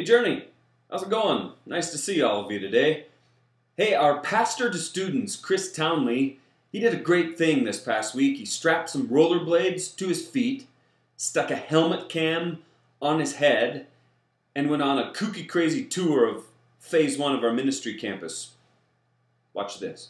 Hey Journey, how's it going? Nice to see all of you today. Hey, our pastor to students, Chris Townley, he did a great thing this past week. He strapped some rollerblades to his feet, stuck a helmet cam on his head, and went on a kooky crazy tour of phase 1 of our ministry campus. Watch this.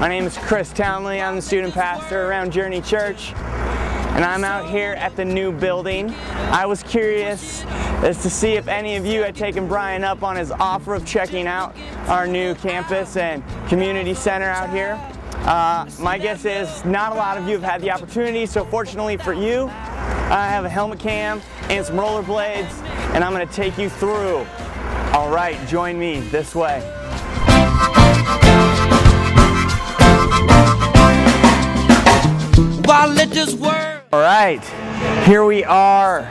My name is Chris Townley. I'm the student pastor around Journey Church, and I'm out here at the new building. I was curious as to see if any of you had taken Brian up on his offer of checking out our new campus and community center out here. My guess is not a lot of you have had the opportunity, so fortunately for you, I have a helmet cam and some rollerblades, and I'm going to take you through. All right, join me this way. All right, here we are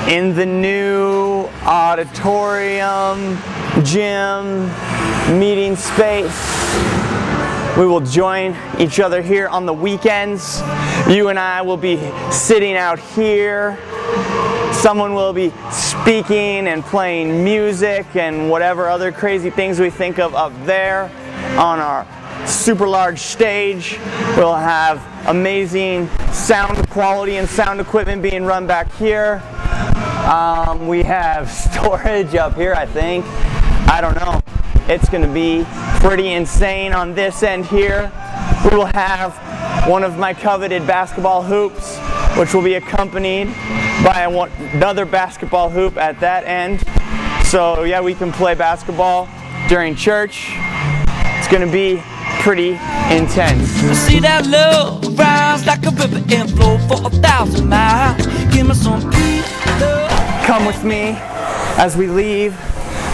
in the new auditorium, gym, meeting space. We will join each other here on the weekends. You and I will be sitting out here. Someone will be speaking and playing music and whatever other crazy things we think of up there on our super large stage. We'll have amazing sound quality and sound equipment being run back here. We have storage up here, I think. I don't know. It's going to be pretty insane on this end here. We will have one of my coveted basketball hoops, which will be accompanied by another basketball hoop at that end. So yeah, we can play basketball during church. It's going to be pretty intense. See that love rise like a river and flow for 1,000 miles. Give me some peace, love. Come with me as we leave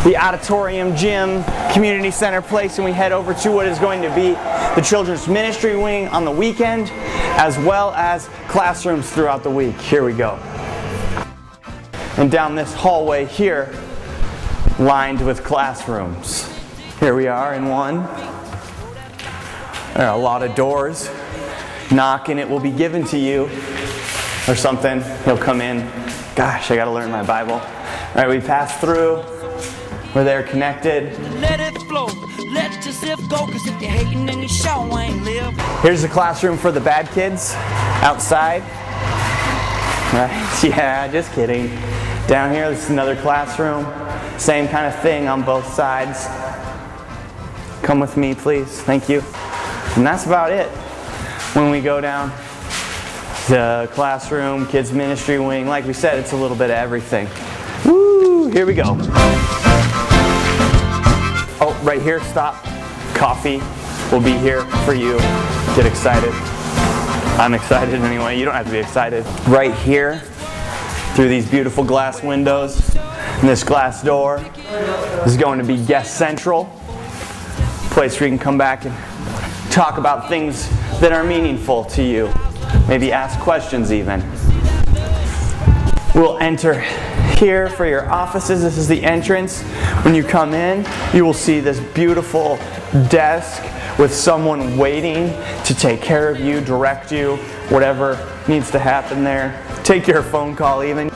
the auditorium, gym, community center place, and we head over to what is going to be the children's ministry wing on the weekend, as well as classrooms throughout the week. Here we go. And down this hallway here, lined with classrooms. Here we are in one. There are a lot of doors. Knock and it will be given to you, or something. He'll come in. Gosh, I gotta learn my Bible. All right, we pass through. We're there connected. Let it flow. Let yourself go, 'cause if you're hating, then you sure ain't live. Here's the classroom for the bad kids outside. Right? Yeah, just kidding. Down here, this is another classroom. Same kind of thing on both sides. Come with me, please. Thank you. And that's about it. When we go down the classroom, kids ministry wing, like we said, it's a little bit of everything. Woo! Here we go. Oh, right here, stop. Coffee will be here for you. Get excited. I'm excited anyway. You don't have to be excited. Right here, through these beautiful glass windows and this glass door, is going to be Guest Central. Place where you can come back and talk about things that are meaningful to you. Maybe ask questions even. We'll enter here for your offices. This is the entrance. When you come in, you will see this beautiful desk with someone waiting to take care of you, direct you, whatever needs to happen there. Take your phone call even.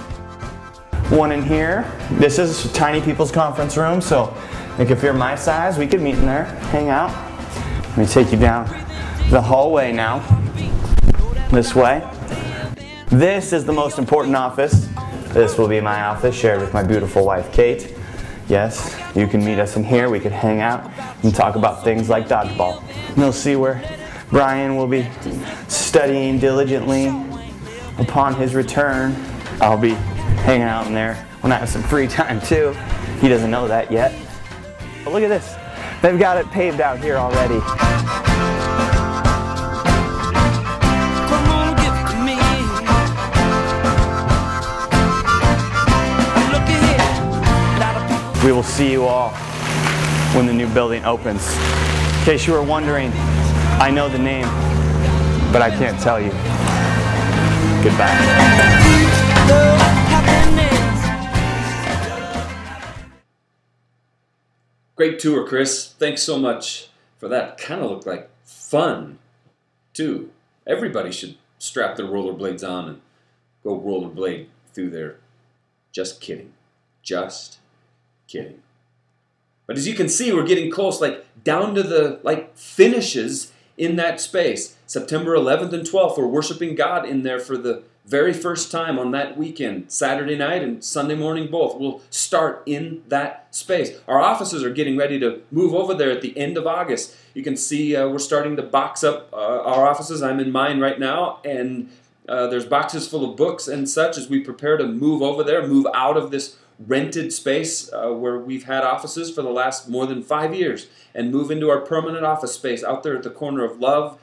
One in here. This is Tiny People's Conference Room, so like if you're my size, we could meet in there, hang out. Let me take you down the hallway now, this way. This is the most important office. This will be my office, shared with my beautiful wife, Kate. Yes, you can meet us in here. We could hang out and talk about things like dodgeball. You'll see where Brian will be studying diligently upon his return. I'll be hanging out in there when I have some free time too. He doesn't know that yet. But look at this. They've got it paved out here already. Come on, give it to me. Look ahead. A lot of people. We will see you all when the new building opens. In case you were wondering, I know the name, but I can't tell you. Goodbye. Love, happiness. Great tour, Chris. Thanks so much for that. Kind of looked like fun, too. Everybody should strap their rollerblades on and go rollerblade through there. Just kidding. Just kidding. But as you can see, we're getting close, like down to the finishes in that space. September 11th and 12th, we're worshiping God in there for the very first time on that weekend. Saturday night and Sunday morning both. We'll start in that space. Our offices are getting ready to move over there at the end of August. You can see we're starting to box up our offices. I'm in mine right now, and there's boxes full of books and such as we prepare to move over there, move out of this rented space where we've had offices for the last more than 5 years, and move into our permanent office space out there at the corner of Love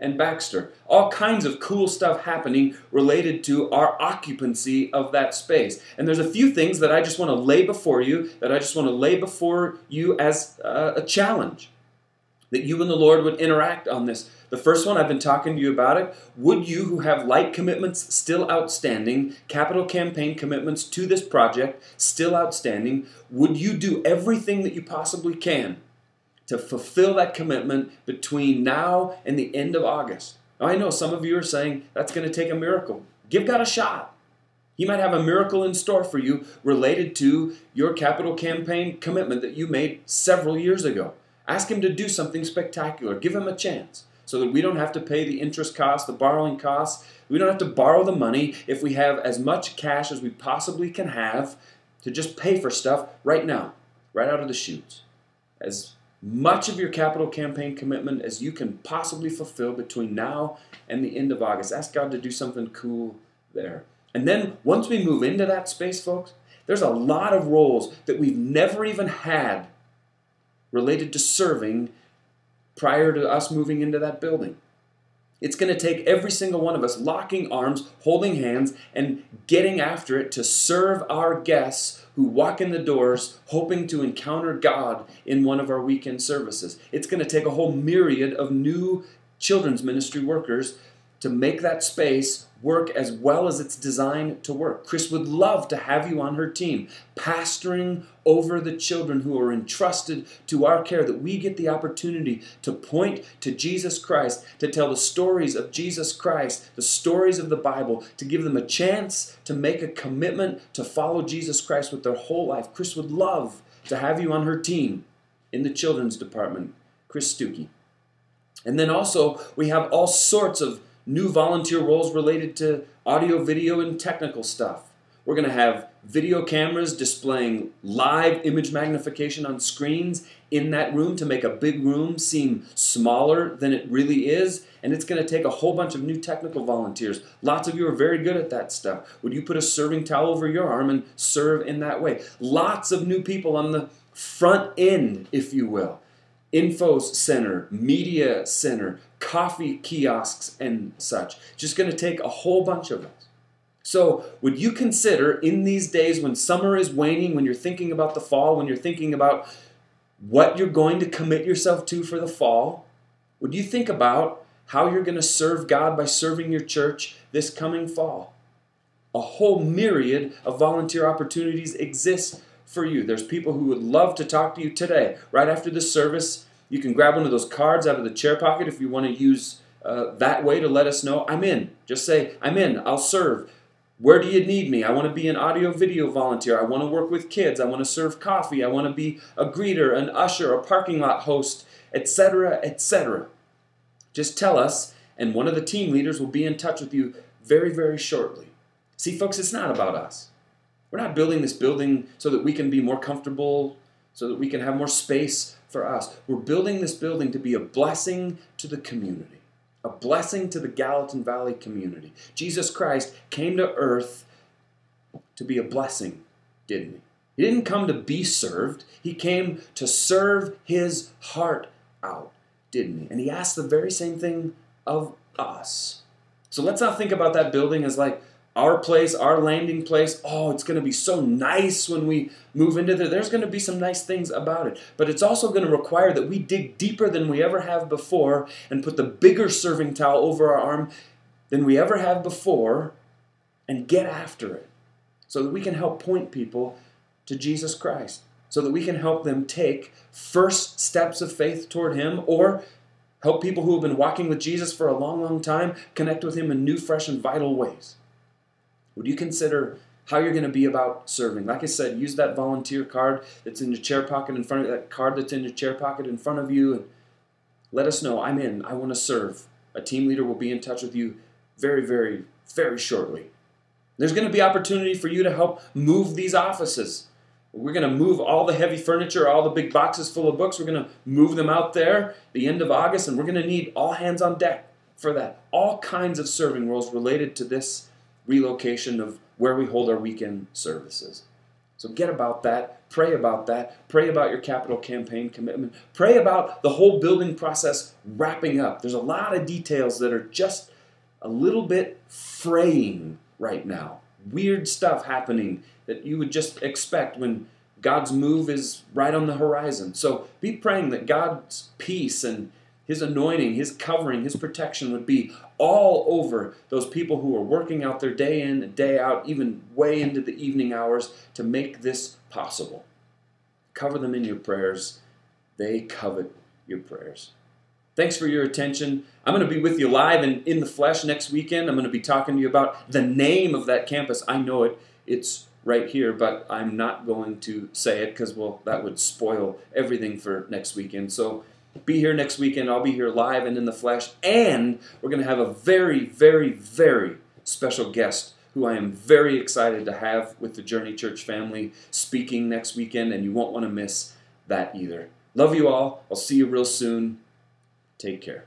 and Baxter. All kinds of cool stuff happening related to our occupancy of that space. And there's a few things that I just want to lay before you, as a challenge, that you and the Lord would interact on this. The first one, I've been talking to you about it. Would you, who have light commitments still outstanding, capital campaign commitments to this project still outstanding, would you do everything that you possibly can to fulfill that commitment between now and the end of August? Now, I know some of you are saying that's going to take a miracle. Give God a shot. He might have a miracle in store for you related to your capital campaign commitment that you made several years ago. Ask Him to do something spectacular. Give Him a chance so that we don't have to pay the interest costs, the borrowing costs. We don't have to borrow the money if we have as much cash as we possibly can have to just pay for stuff right now, right out of the chutes. As much of your capital campaign commitment as you can possibly fulfill between now and the end of August. Ask God to do something cool there. And then once we move into that space, folks, there's a lot of roles that we've never even had related to serving prior to us moving into that building. It's going to take every single one of us locking arms, holding hands, and getting after it to serve our guests who walk in the doors hoping to encounter God in one of our weekend services. It's going to take a whole myriad of new children's ministry workers to make that space work as well as it's designed to work. Chris would love to have you on her team, pastoring over the children who are entrusted to our care, that we get the opportunity to point to Jesus Christ, to tell the stories of Jesus Christ, the stories of the Bible, to give them a chance to make a commitment to follow Jesus Christ with their whole life. Chris would love to have you on her team in the children's department, Chris Stuckey. And then also, we have all sorts of new volunteer roles related to audio, video, and technical stuff. We're going to have video cameras displaying live image magnification on screens in that room to make a big room seem smaller than it really is. And it's going to take a whole bunch of new technical volunteers. Lots of you are very good at that stuff. Would you put a serving towel over your arm and serve in that way? Lots of new people on the front end, if you will. Info center, media center, coffee kiosks, and such. Just going to take a whole bunch of us. So would you consider in these days when summer is waning, when you're thinking about the fall, when you're thinking about what you're going to commit yourself to for the fall, would you think about how you're going to serve God by serving your church this coming fall? A whole myriad of volunteer opportunities exist for you. There's people who would love to talk to you today. Right after the service, you can grab one of those cards out of the chair pocket if you want to use that way to let us know, I'm in. Just say, I'm in. I'll serve. Where do you need me? I want to be an audio video volunteer. I want to work with kids. I want to serve coffee. I want to be a greeter, an usher, a parking lot host, etc., etc. Just tell us, and one of the team leaders will be in touch with you very, very shortly. See, folks, it's not about us. We're not building this building so that we can be more comfortable, so that we can have more space for us. We're building this building to be a blessing to the community, a blessing to the Gallatin Valley community. Jesus Christ came to earth to be a blessing, didn't he? He didn't come to be served. He came to serve his heart out, didn't he? And he asked the very same thing of us. So let's not think about that building as like our place, our landing place. Oh, it's going to be so nice when we move into there. There's going to be some nice things about it. But it's also going to require that we dig deeper than we ever have before and put the bigger serving towel over our arm than we ever have before and get after it so that we can help point people to Jesus Christ, so that we can help them take first steps of faith toward Him, or help people who have been walking with Jesus for a long, long time connect with Him in new, fresh, and vital ways. Would you consider how you're going to be about serving? Like I said, use that volunteer card that's in your chair pocket in front of you, that card that's in your chair pocket in front of you, and let us know, I'm in, I want to serve. A team leader will be in touch with you very, very, very shortly. There's going to be opportunity for you to help move these offices. We're going to move all the heavy furniture, all the big boxes full of books. We're going to move them out there the end of August, and we're going to need all hands on deck for that. All kinds of serving roles related to this relocation of where we hold our weekend services. So get about that. Pray about that. Pray about your capital campaign commitment. Pray about the whole building process wrapping up. There's a lot of details that are just a little bit fraying right now. Weird stuff happening that you would just expect when God's move is right on the horizon. So be praying that God's peace and His anointing, His covering, His protection would be all over those people who are working out their day in and day out, even way into the evening hours, to make this possible. Cover them in your prayers. They covet your prayers. Thanks for your attention. I'm going to be with you live and in the flesh next weekend. I'm going to be talking to you about the name of that campus. I know it. It's right here, but I'm not going to say it because, well, that would spoil everything for next weekend. So be here next weekend. I'll be here live and in the flesh. And we're going to have a very, very, very special guest who I am very excited to have with the Journey Church family speaking next weekend, and you won't want to miss that either. Love you all. I'll see you real soon. Take care.